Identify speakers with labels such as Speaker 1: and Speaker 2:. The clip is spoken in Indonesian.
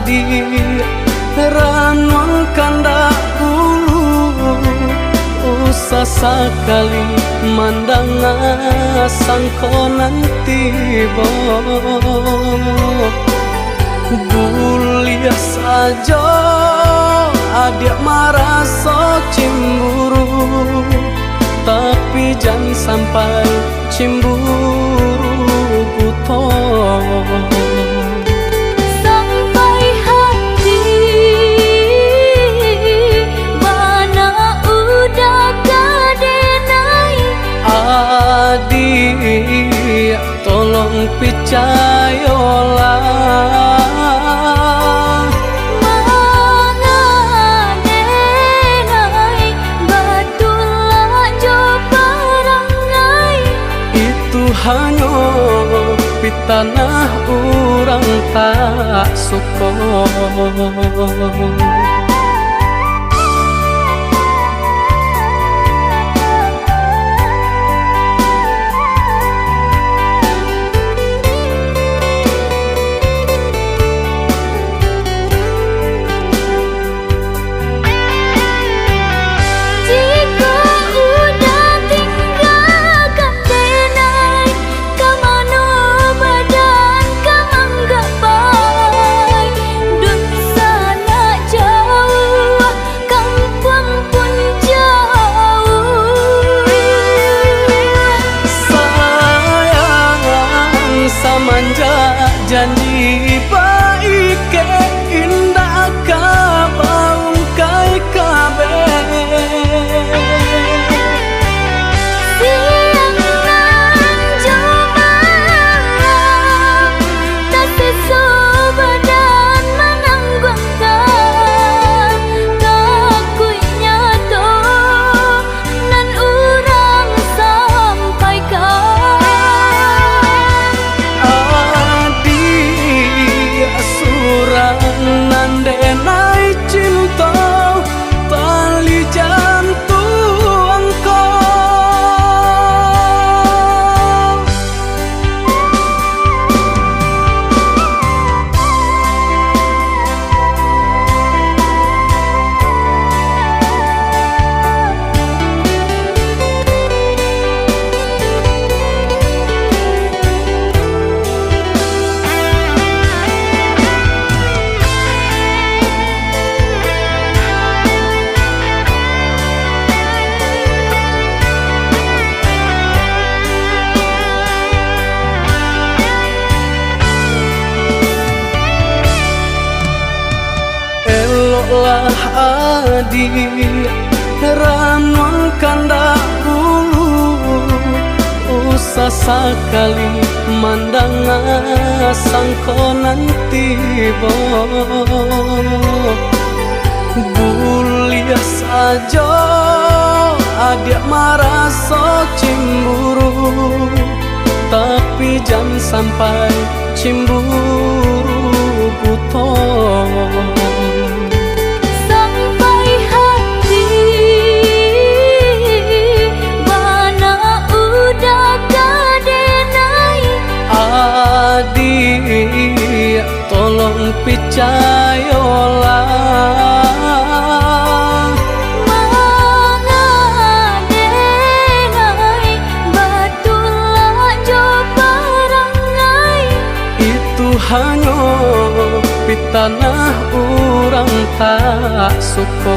Speaker 1: adi ranuang kanda ulu usah sekali mandang sangkonan tiba guliah saja adik merasa cemburu tapi jangan sampai cemburu buta
Speaker 2: sampai hati mana udah kadenai
Speaker 1: adik tolong percayalah hanya di tanah orang tak suka. Janji baik ke indah kabau kai kabe
Speaker 2: siang nan cuma tak sesubadan menanggungkan kakunya to nan urang sampaikan
Speaker 1: nandenai cinta tali jantung lah adi ranuang kanda ulu usah sekali mandang sangkonan tiba guliah saja adik merasa cemburu tapi jangan sampai cemburu buta adik tolong percayalah
Speaker 2: mengadenai batulah jobarangai
Speaker 1: itu hanya di tanah orang tak suka.